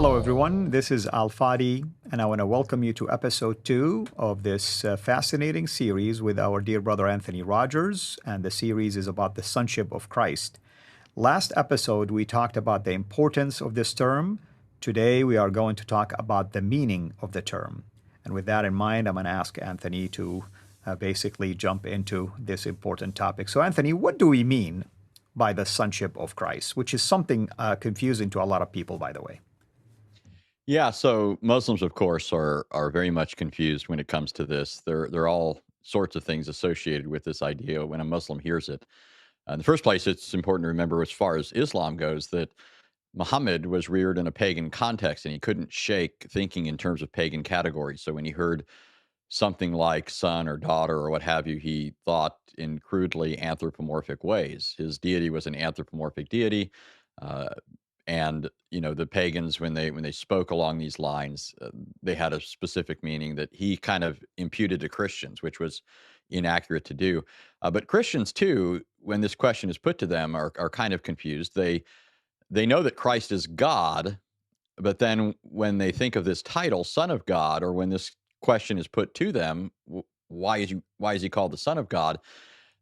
Hello, everyone. This is Fadi, and I want to welcome you to episode 2 of this fascinating series with our dear brother Anthony Rogers. And the series is about the sonship of Christ. Last episode, we talked about the importance of this term. Today, we are going to talk about the meaning of the term. And with that in mind, I'm going to ask Anthony to basically jump into this important topic. So, Anthony, what do we mean by the sonship of Christ, which is something confusing to a lot of people, by the way? Yeah, so Muslims, of course, are very much confused when it comes to this. There are all sorts of things associated with this idea when a Muslim hears it. In the first place, it's important to remember, as far as Islam goes, that Muhammad was reared in a pagan context, and he couldn't shake thinking in terms of pagan categories. So when he heard something like son or daughter or what have you, he thought in crudely anthropomorphic ways. His deity was an anthropomorphic deity. Uh, and the pagans, when they spoke along these lines, they had a specific meaning that he kind of imputed to Christians, which was inaccurate to do. But Christians too, when this question is put to them, are kind of confused. They know that Christ is God, but then when they think of this title, Son of God, or when this question is put to them, why is he called the Son of God?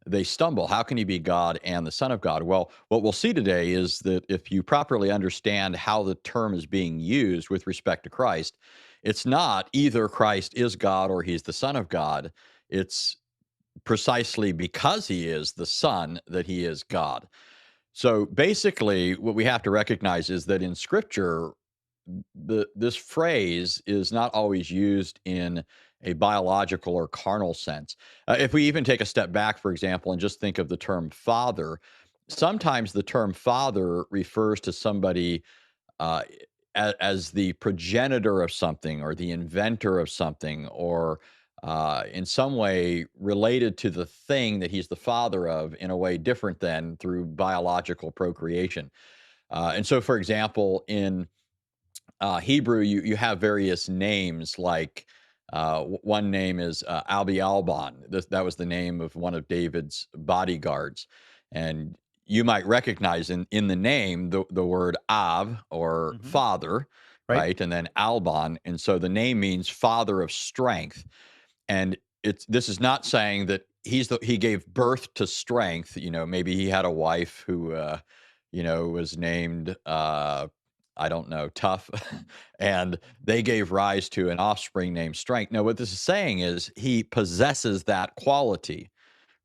They stumble. How can he be God and the Son of God? Well, what we'll see today is that if you properly understand how the term is being used with respect to Christ, it's not either Christ is God or he's the Son of God. It's precisely because he is the Son that he is God. So basically, what we have to recognize is that in Scripture, this phrase is not always used in a biological or carnal sense. If we even take a step back, for example, and just think of the term father, sometimes the term father refers to somebody uh, as the progenitor of something or the inventor of something, or in some way related to the thing that he's the father of in a way different than through biological procreation. And so, for example, in Hebrew, you have various names like one name is Albi Albon. That was the name of one of David's bodyguards. And you might recognize in the name the word Av, or Hmm. father, Right? right? And then Albon. And so the name means father of strength. And this is not saying that he gave birth to strength. Maybe he had a wife who was named I don't know, tough, and they gave rise to an offspring named strength. No, what this is saying is he possesses that quality,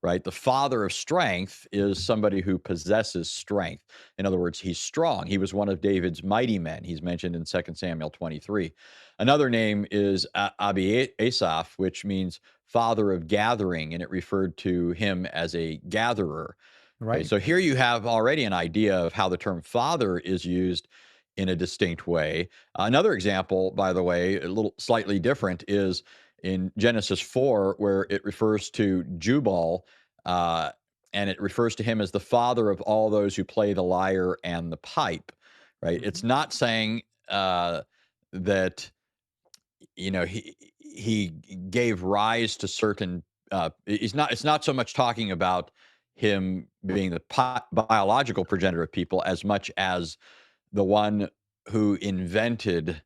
right? The father of strength is somebody who possesses strength. In other words, he's strong. He was one of David's mighty men. He's mentioned in 2 Samuel 23. Another name is Abi Asaph, which means father of gathering, and it referred to him as a gatherer. Okay, Right. so here you have already an idea of how the term father is used in a distinct way. Another example, by the way, a little slightly different, is in Genesis 4, where it refers to Jubal, uh, and it refers to him as the father of all those who play the lyre and the pipe, right? Hmm. It's not saying that he gave rise to certain. It's not so much talking about him being the biological progenitor of people as much as the one who invented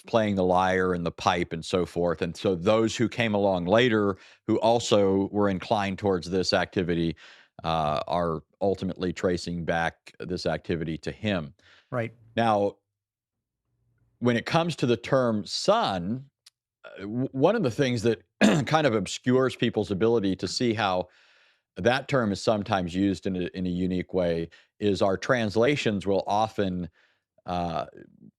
playing the lyre and the pipe and so forth. And so those who came along later, who also were inclined towards this activity, are ultimately tracing back this activity to him. Right. Now, when it comes to the term son, one of the things that kind of obscures people's ability to see how that term is sometimes used in a unique way is our translations will often uh,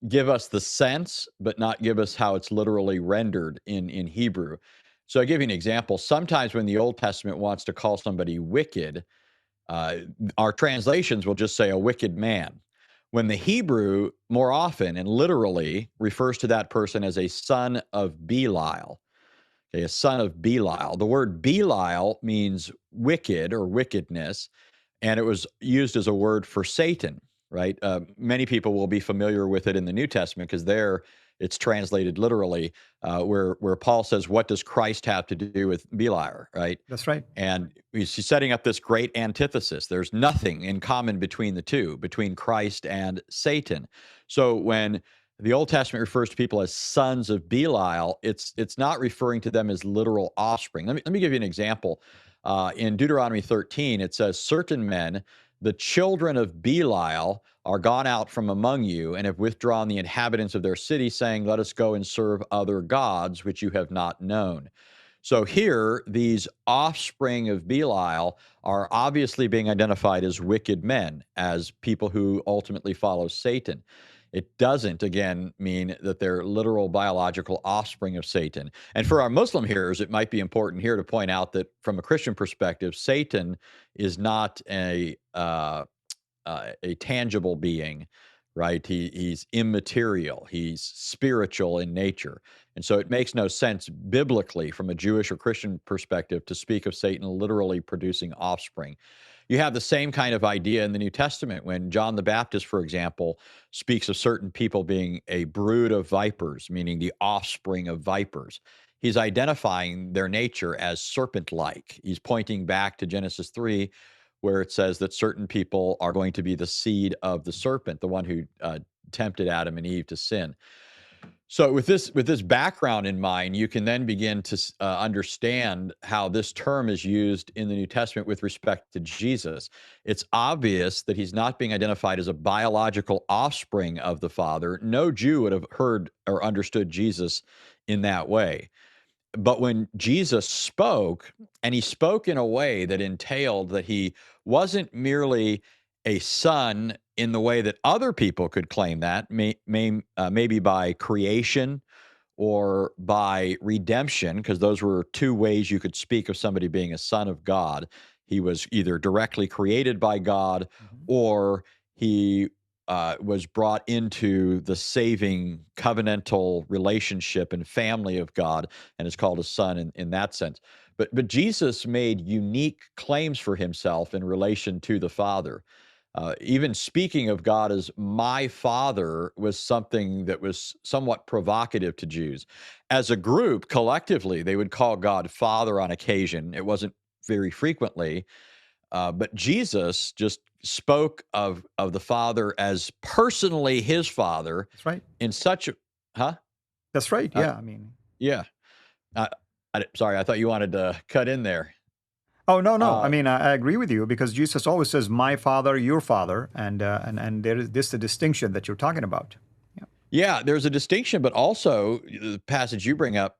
give us the sense, but not give us how it's literally rendered in Hebrew. So I give you an example. Sometimes when the Old Testament wants to call somebody wicked, uh, our translations will just say a wicked man. When the Hebrew more often and literally refers to that person as a son of Belial, okay, a son of Belial. The word Belial means wicked or wickedness, and it was used as a word for Satan, right? Many people will be familiar with it in the New Testament because there it's translated literally, where Paul says, "What does Christ have to do with Belial?" Right? That's right. And he's setting up this great antithesis. There's nothing in common between the two, between Christ and Satan. So when the Old Testament refers to people as sons of Belial, it's not referring to them as literal offspring. Let me give you an example. In Deuteronomy 13, it says, "Certain men, the children of Belial, are gone out from among you and have withdrawn the inhabitants of their city, saying, 'Let us go and serve other gods which you have not known.'" So here, these offspring of Belial are obviously being identified as wicked men, as people who ultimately follow Satan. It doesn't, again, mean that they're literal biological offspring of Satan. And for our Muslim hearers, it might be important here to point out that from a Christian perspective, Satan is not a tangible being, right? He's immaterial. He's spiritual in nature, and so it makes no sense biblically from a Jewish or Christian perspective to speak of Satan literally producing offspring. You have the same kind of idea in the New Testament when John the Baptist, for example, speaks of certain people being a brood of vipers, meaning the offspring of vipers. He's identifying their nature as serpent like. He's pointing back to Genesis 3, where it says that certain people are going to be the seed of the serpent, the one who tempted Adam and Eve to sin. So with this background in mind, you can then begin to understand how this term is used in the New Testament with respect to Jesus. It's obvious that he's not being identified as a biological offspring of the Father. No Jew would have heard or understood Jesus in that way. But when Jesus spoke, and he spoke in a way that entailed that he wasn't merely a son in the way that other people could claim that, maybe by creation or by redemption, because those were two ways you could speak of somebody being a son of God. He was either directly created by God, Mhm. or he was brought into the saving covenantal relationship and family of God, and is called a son in that sense. But Jesus made unique claims for himself in relation to the Father. Even speaking of God as my Father was something that was somewhat provocative to Jews. As a group, collectively, they would call God Father on occasion. It wasn't very frequently, but Jesus just spoke of the Father as personally his Father That's right. in such a, huh? That's right. Uh, Yeah. I mean, yeah. Uh, sorry, I thought you wanted to cut in there. oh no, no. I Uh, mean, I agree with you because Jesus always says, "My Father, your Father," and there is this the distinction that you're talking about. Yeah. yeah, there's a distinction, but also the passage you bring up,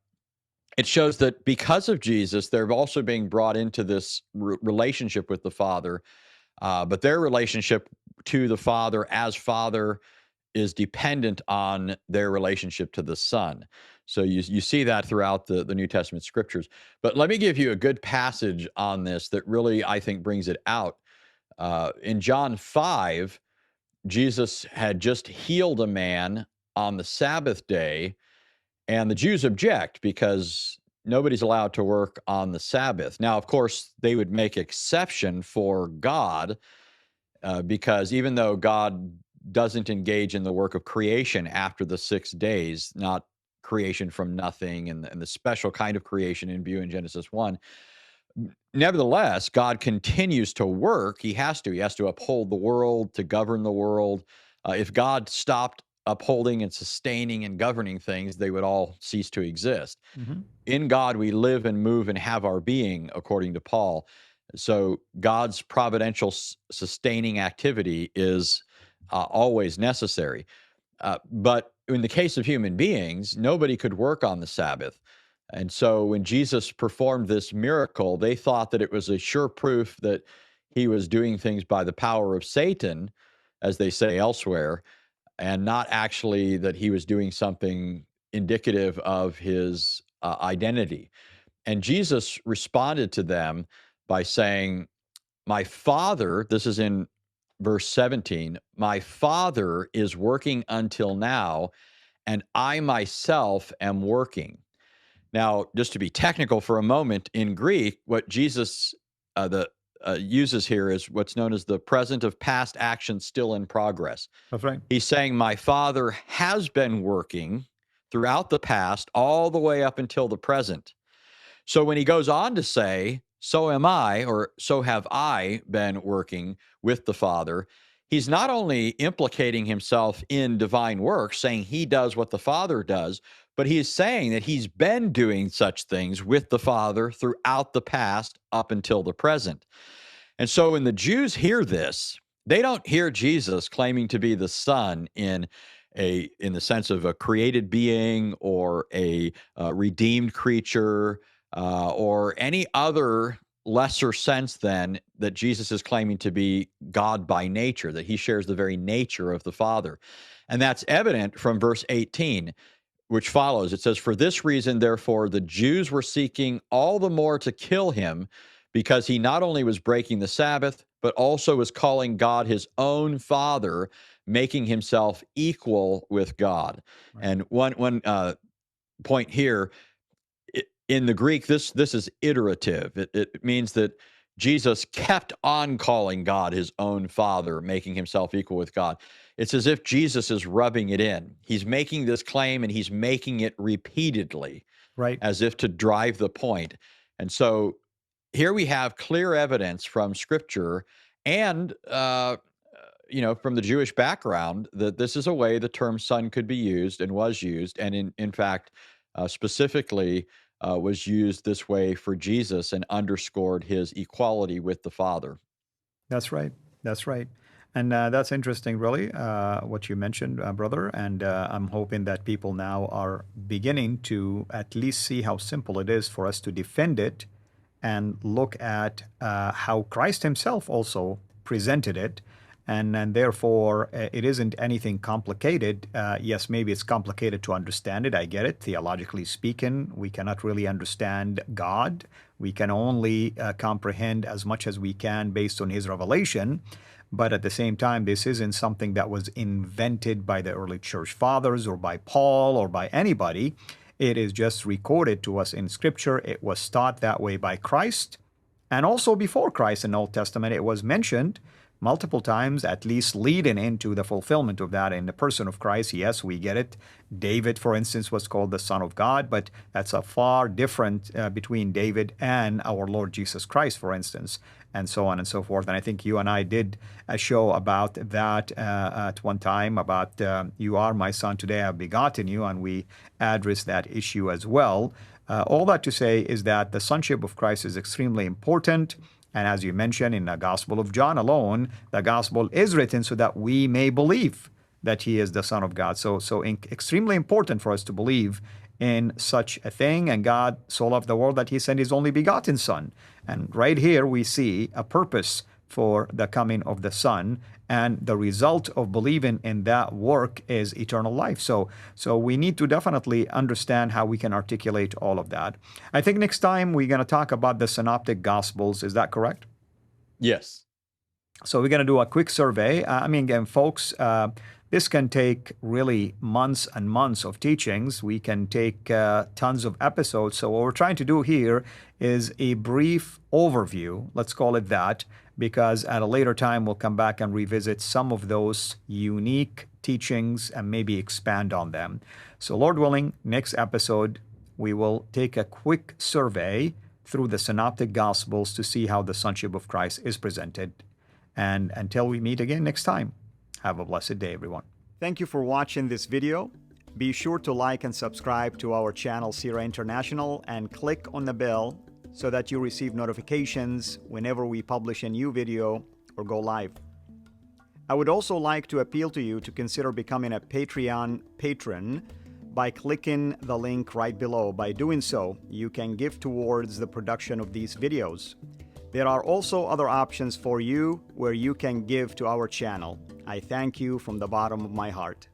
it shows that because of Jesus, they're also being brought into this relationship with the Father. But their relationship to the Father as Father is dependent on their relationship to the Son. So you see that throughout the New Testament scriptures. But let me give you a good passage on this that really, I think, brings it out. In John 5, Jesus had just healed a man on the Sabbath day, and the Jews object because nobody's allowed to work on the Sabbath. Now, of course, they would make exception for God, because even though God doesn't engage in the work of creation after the 6 days, not creation from nothing and the special kind of creation in view in Genesis 1, nevertheless, God continues to work. He has to. He has to uphold the world, to govern the world. If God stopped upholding and sustaining and governing things, they would all cease to exist. Hmm. In God, we live and move and have our being, according to Paul. So God's providential sustaining activity is always necessary. But in the case of human beings, nobody could work on the Sabbath. And so when Jesus performed this miracle, they thought that it was a sure proof that he was doing things by the power of Satan, as they say elsewhere, and not actually that he was doing something indicative of his identity. And Jesus responded to them by saying, "My Father," this is in verse 17, "my Father is working until now, and I myself am working." Now, just to be technical for a moment, in Greek, what Jesus uses here is what's known as the present of past action still in progress. That's right. He's saying, "My Father has been working throughout the past, all the way up until the present." So when he goes on to say, "So am I," or "So have I been working with the Father," he's not only implicating himself in divine works, saying he does what the Father does, but he is saying that he's been doing such things with the Father throughout the past up until the present. And so when the Jews hear this, they don't hear Jesus claiming to be the Son in the sense of a created being or a redeemed creature or any other lesser sense than that Jesus is claiming to be God by nature, that he shares the very nature of the Father. And that's evident from verse 18, which follows. It says, "For this reason, therefore, the Jews were seeking all the more to kill him, because he not only was breaking the Sabbath, but also was calling God his own Father, making himself equal with God." Right. And one point here, in the Greek, this is iterative. It means that Jesus kept on calling God his own Father, making himself equal with God. It's as if Jesus is rubbing it in. He's making this claim and he's making it repeatedly, Right. as if to drive the point. And so here we have clear evidence from Scripture and from the Jewish background that this is a way the term son could be used and was used, and in fact, specifically was used this way for Jesus and underscored his equality with the Father. That's right. That's right. And that's interesting, really, what you mentioned, brother. And I'm hoping that people now are beginning to at least see how simple it is for us to defend it and look at how Christ himself also presented it. And therefore, it isn't anything complicated. Yes, maybe it's complicated to understand it. I get it. Theologically speaking, we cannot really understand God. We can only comprehend as much as we can based on his revelation. But at the same time, this isn't something that was invented by the early church fathers or by Paul or by anybody. It is just recorded to us in Scripture. It was taught that way by Christ. And also before Christ in the Old Testament, it was mentioned multiple times, at least leading into the fulfillment of that in the person of Christ. Yes, we get it. David, for instance, was called the Son of God, but that's a far different between David and our Lord Jesus Christ, for instance, and so on and so forth. And I think you and I did a show about that at one time, about you are my son, today I have begotten you, and we addressed that issue as well. All that to say is that the sonship of Christ is extremely important. And as you mentioned, in the Gospel of John alone, the Gospel is written so that we may believe that he is the Son of God. So extremely important for us to believe in such a thing. And God so loved the world that he sent his only begotten Son. And right here we see a purpose for the coming of the Son, and the result of believing in that work is eternal life. So we need to definitely understand how we can articulate all of that. I think next time we're going to talk about the Synoptic Gospels. Is that correct? Yes. So we're going to do a quick survey. Again, folks, this can take really months and months of teachings. We can take tons of episodes. So what we're trying to do here is a brief overview, let's call it that, because at a later time we'll come back and revisit some of those unique teachings and maybe expand on them. So Lord willing, next episode, we will take a quick survey through the Synoptic Gospels to see how the Sonship of Christ is presented. And until we meet again next time, have a blessed day, everyone. Thank you for watching this video. Be sure to like and subscribe to our channel, Sira International, and click on the bell so that you receive notifications whenever we publish a new video or go live. I would also like to appeal to you to consider becoming a Patreon patron by clicking the link right below. By doing so, you can give towards the production of these videos. There are also other options for you where you can give to our channel. I thank you from the bottom of my heart.